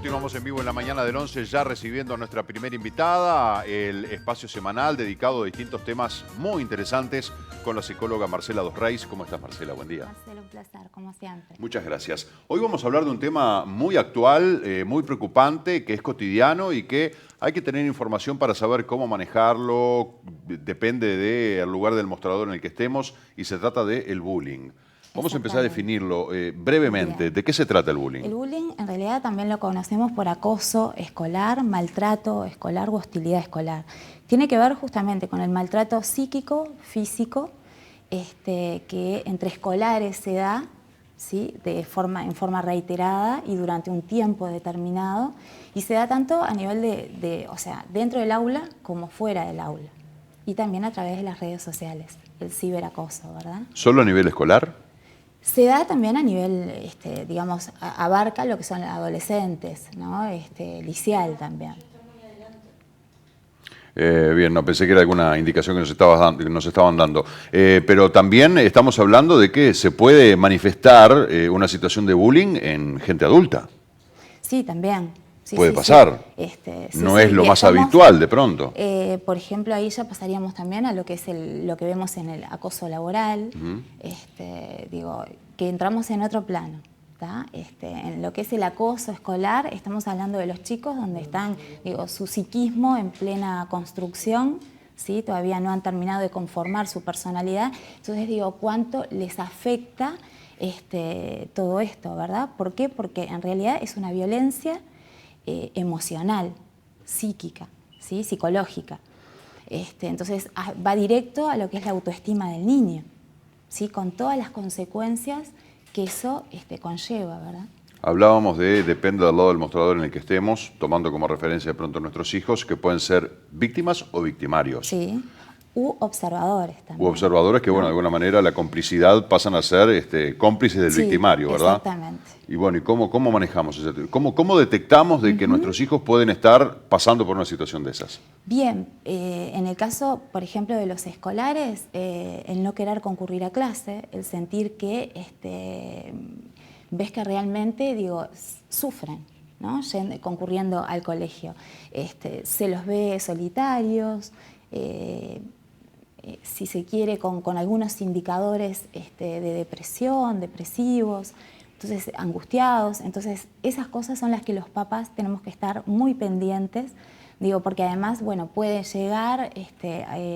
Continuamos en vivo en la mañana del 11, ya recibiendo a nuestra primera invitada, el espacio semanal dedicado a distintos temas muy interesantes con la psicóloga Marcela Dos Reis. ¿Cómo estás, Marcela? Buen día. Marcelo, un placer, como siempre. Muchas gracias. Hoy vamos a hablar de un tema muy actual, muy preocupante, que es cotidiano y que hay que tener información para saber cómo manejarlo. Depende del lugar del mostrador en el que estemos y se trata del bullying. Vamos a empezar a definirlo brevemente. Bien. ¿De qué se trata el bullying? El bullying en realidad también lo conocemos por acoso escolar, maltrato escolar u hostilidad escolar. Tiene que ver justamente con el maltrato psíquico, físico, que entre escolares se da, ¿sí? En forma reiterada y durante un tiempo determinado, y se da tanto a nivel o sea, dentro del aula como fuera del aula, y también a través de las redes sociales, el ciberacoso, ¿verdad? ¿Solo a nivel escolar? Se da también a nivel, digamos, abarca lo que son adolescentes, ¿no? Liceal también. Bien, no, pensé que era alguna indicación que nos estaban dando. Pero también estamos hablando de que se puede manifestar una situación de bullying en gente adulta. Sí, también. Sí, puede sí, pasar. Sí. No es lo más habitual de pronto. Por ejemplo, ahí ya pasaríamos también a lo que es lo que vemos en el acoso laboral. Digo, que entramos en otro plano. En lo que es el acoso escolar, estamos hablando de los chicos donde están, digo, su psiquismo en plena construcción, ¿sí? Todavía no han terminado de conformar su personalidad. Entonces digo, ¿cuánto les afecta todo esto, verdad? ¿Por qué? Porque en realidad es una violencia emocional, psíquica, ¿sí? Psicológica. Entonces va directo a lo que es la autoestima del niño, ¿sí? Con todas las consecuencias que eso conlleva, ¿verdad? Hablábamos depende del lado del mostrador en el que estemos, tomando como referencia de pronto a nuestros hijos, que pueden ser víctimas o victimarios. Sí, u observadores también. U observadores que, bueno, de alguna manera la complicidad pasan a ser cómplices del victimario, ¿verdad? Exactamente. Y bueno, ¿y cómo manejamos ese tema? ¿Cómo detectamos de que nuestros hijos pueden estar pasando por una situación de esas? Bien, en el caso, por ejemplo, de los escolares, el no querer concurrir a clase, el sentir que ves que realmente, digo, sufren, ¿no? Concurriendo al colegio. Se los ve solitarios, si se quiere, con algunos indicadores de depresión, depresivos, entonces angustiados. Entonces esas cosas son las que los papás tenemos que estar muy pendientes, digo, porque además, bueno, puede llegar,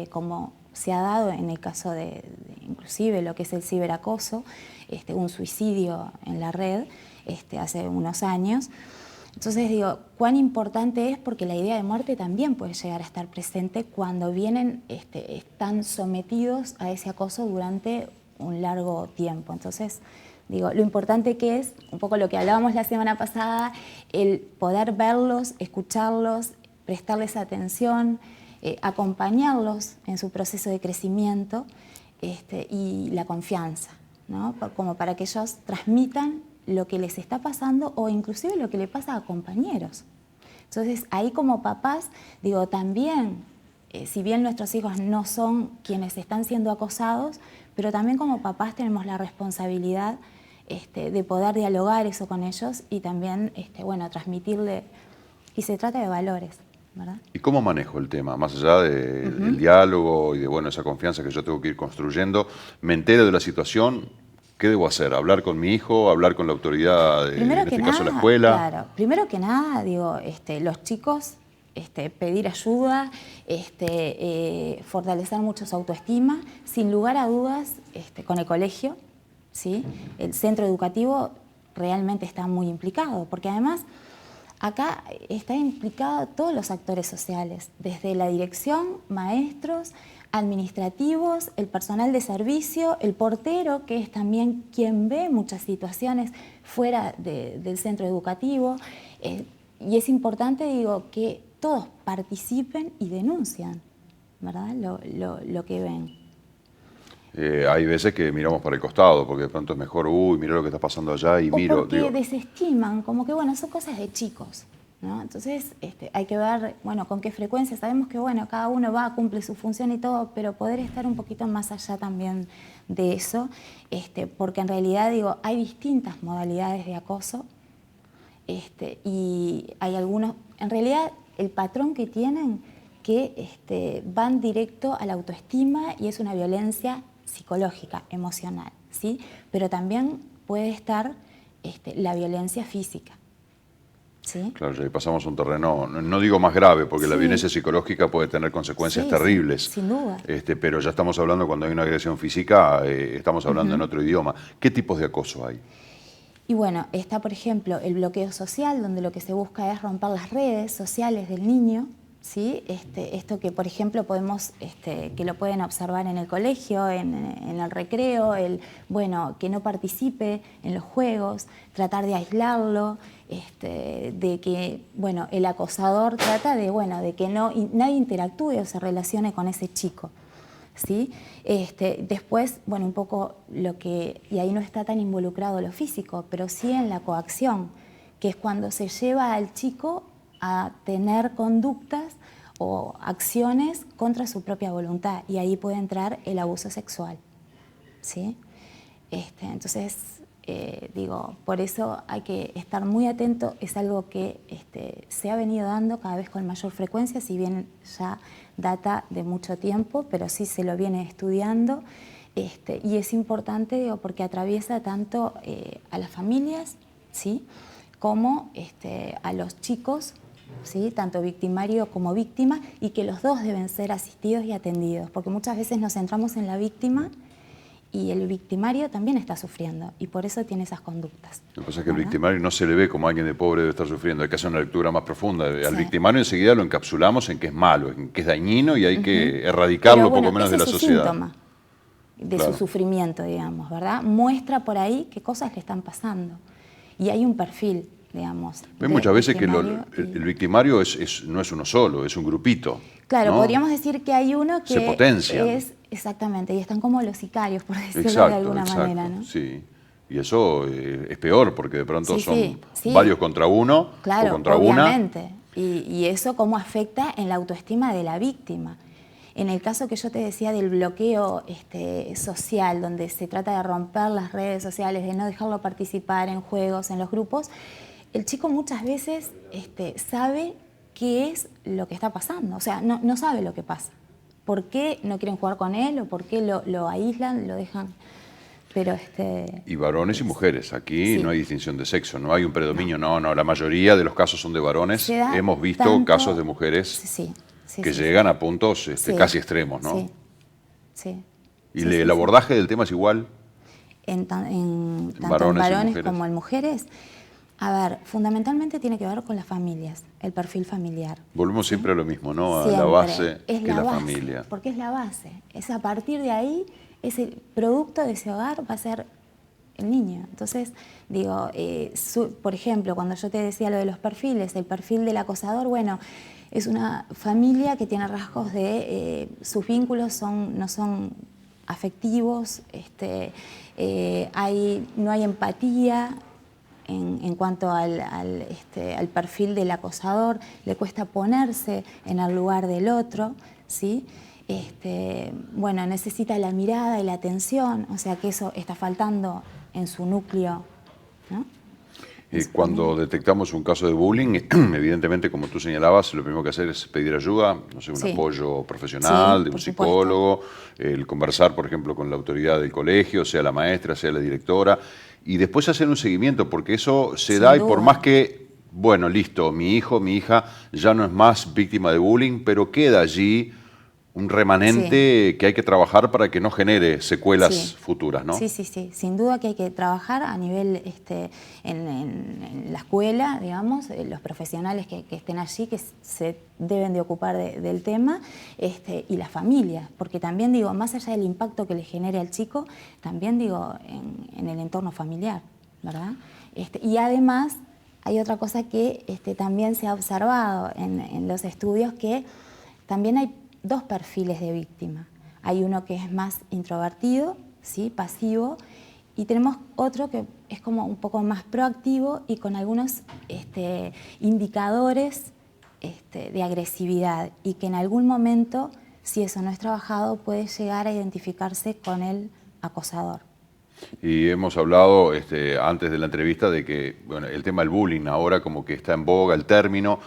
como se ha dado en el caso de inclusive lo que es el ciberacoso, un suicidio en la red hace unos años. Entonces digo, cuán importante es, porque la idea de muerte también puede llegar a estar presente cuando están sometidos a ese acoso durante un largo tiempo. Entonces digo, lo importante que es, un poco lo que hablábamos la semana pasada, el poder verlos, escucharlos, prestarles atención, acompañarlos en su proceso de crecimiento y la confianza, ¿no? Como para que ellos transmitan lo que les está pasando o inclusive lo que le pasa a compañeros. Entonces ahí como papás, digo, también, si bien nuestros hijos no son quienes están siendo acosados, pero también como papás tenemos la responsabilidad de poder dialogar eso con ellos y también, bueno, transmitirle, y se trata de valores, ¿verdad? ¿Y cómo manejo el tema? Más allá del diálogo y de, bueno, esa confianza que yo tengo que ir construyendo, me entero de la situación. ¿Qué debo hacer? ¿Hablar con mi hijo? ¿Hablar con la autoridad, en este caso la escuela? Claro, primero que nada, digo, los chicos, pedir ayuda, fortalecer mucho su autoestima, sin lugar a dudas, con el colegio, ¿sí? El centro educativo realmente está muy implicado, porque además acá está implicado todos los actores sociales, desde la dirección, maestros, administrativos, el personal de servicio, el portero, que es también quien ve muchas situaciones fuera del centro educativo. Y es importante, digo, que todos participen y denuncian, ¿verdad? Lo que ven. Hay veces que miramos para el costado, porque de pronto es mejor, uy, mira lo que está pasando allá y miro. Porque desestiman, como que, bueno, son cosas de chicos, ¿no? Entonces hay que ver, bueno, con qué frecuencia. Sabemos que, bueno, cada uno va, cumple su función y todo, pero poder estar un poquito más allá también de eso, porque en realidad, digo, hay distintas modalidades de acoso. Y hay algunos, en realidad el patrón que tienen que van directo a la autoestima y es una violencia psicológica, emocional, ¿sí? Pero también puede estar la violencia física. ¿Sí? Claro, ya ahí pasamos a un terreno, no digo más grave, porque la Sí. violencia psicológica puede tener consecuencias Sí, terribles. sin duda. Pero ya estamos hablando, cuando hay una agresión física, estamos hablando en otro idioma. ¿Qué tipos de acoso hay? Y bueno, está por ejemplo el bloqueo social, donde lo que se busca es romper las redes sociales del niño, ¿sí? Esto que por ejemplo podemos, que lo pueden observar en el colegio, en el recreo, que no participe en los juegos, tratar de aislarlo, de que, bueno, el acosador trata de que nadie interactúe o se relacione con ese chico. ¿Sí? Después, bueno, un poco y ahí no está tan involucrado lo físico, pero sí en la coacción, que es cuando se lleva al chico a tener conductas o acciones contra su propia voluntad, y ahí puede entrar el abuso sexual, ¿sí? Entonces, por eso hay que estar muy atento, es algo que se ha venido dando cada vez con mayor frecuencia, si bien ya data de mucho tiempo, pero sí se lo viene estudiando, y es importante, porque atraviesa tanto a las familias, ¿sí? Como a los chicos, ¿sí? Tanto victimario como víctima, y que los dos deben ser asistidos y atendidos, porque muchas veces nos centramos en la víctima y el victimario también está sufriendo y por eso tiene esas conductas. Lo que pasa es que el victimario no se le ve como alguien de pobre debe estar sufriendo, hay que hacer una lectura más profunda. Al Sí. victimario enseguida lo encapsulamos en que es malo, en que es dañino y hay que erradicarlo poco menos de la sociedad. Síntoma de su sufrimiento, digamos, ¿verdad? Muestra por ahí qué cosas le están pasando. Y hay un perfil, digamos. Ven muchas veces que el victimario no es uno solo, es un grupito. Claro, ¿no? podríamos decir que hay uno que se potencian. Exactamente, y están como los sicarios, por decirlo de alguna manera, ¿no? Sí. Y eso es peor, porque de pronto sí, son varios contra uno claro, o contra obviamente. Y eso cómo afecta en la autoestima de la víctima. En el caso que yo te decía del bloqueo social, donde se trata de romper las redes sociales, de no dejarlo participar en juegos, en los grupos, el chico muchas veces sabe qué es lo que está pasando, o sea, no sabe lo que pasa. ¿Por qué no quieren jugar con él o por qué lo aíslan, lo dejan? Pero y varones y mujeres, aquí no hay distinción de sexo, no hay un predominio, no, la mayoría de los casos son de varones. Hemos visto casos de mujeres que llegan a puntos casi extremos, ¿no? Sí. ¿Y el abordaje del tema es igual? Tanto en varones como en mujeres. A ver, fundamentalmente tiene que ver con las familias, el perfil familiar. Volvemos siempre a lo mismo, ¿no? Siempre. A la base es que es la base, familia. Porque es la base. Es a partir de ahí, ese producto de ese hogar va a ser el niño. Entonces, por ejemplo, cuando yo te decía lo de los perfiles, el perfil del acosador, bueno, es una familia que tiene rasgos de sus vínculos no son afectivos, no hay empatía. En cuanto al perfil del acosador, le cuesta ponerse en el lugar del otro, ¿sí? Necesita la mirada y la atención, o sea que eso está faltando en su núcleo, ¿no? Cuando detectamos un caso de bullying, evidentemente, como tú señalabas, lo primero que hacer es pedir ayuda, no sé, un apoyo profesional, de un psicólogo, el conversar, por ejemplo, con la autoridad del colegio, sea la maestra, sea la directora, y después hacer un seguimiento, porque eso se da y por más que, bueno, listo, mi hijo, mi hija ya no es más víctima de bullying, pero queda allí un remanente que hay que trabajar para que no genere secuelas futuras, ¿no? Sí, sin duda que hay que trabajar a nivel en la escuela, digamos, los profesionales que estén allí, que se deben de ocupar del tema, y las familias, porque también más allá del impacto que le genere al chico, también en el entorno familiar, ¿verdad? Y además hay otra cosa que también se ha observado en los estudios, que también hay dos perfiles de víctima. Hay uno que es más introvertido, ¿sí? Pasivo, y tenemos otro que es como un poco más proactivo y con algunos indicadores de agresividad, y que en algún momento, si eso no es trabajado, puede llegar a identificarse con el acosador. Y hemos hablado antes de la entrevista de que bueno, el tema del bullying ahora como que está en boga el término,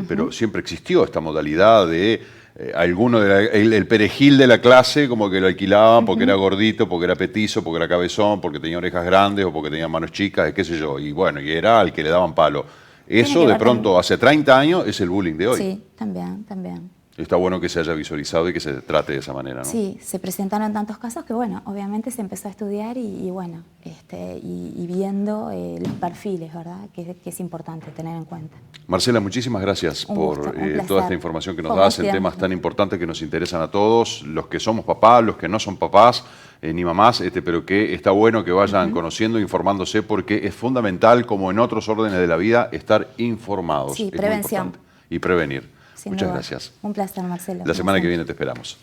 pero siempre existió esta modalidad de el perejil de la clase como que lo alquilaban porque era gordito, porque era petizo, porque era cabezón, porque tenía orejas grandes o porque tenía manos chicas, qué sé yo. Y bueno, y era al que le daban palo. Eso de pronto, hace 30 años, es el bullying de hoy. Sí, también, también. Está bueno que se haya visualizado y que se trate de esa manera, ¿no? Sí, se presentaron tantos casos que, bueno, obviamente se empezó a estudiar y bueno, y viendo los perfiles, ¿verdad? Que es importante tener en cuenta. Marcela, muchísimas gracias por toda esta información que nos das en temas tan importantes que nos interesan a todos, los que somos papás, los que no son papás ni mamás, pero que está bueno que vayan conociendo, informándose, porque es fundamental, como en otros órdenes de la vida, estar informados. Sí, es prevención. muy importante. Y prevenir. Sin Muchas duda. gracias. Un placer, Marcelo. La semana que viene te esperamos.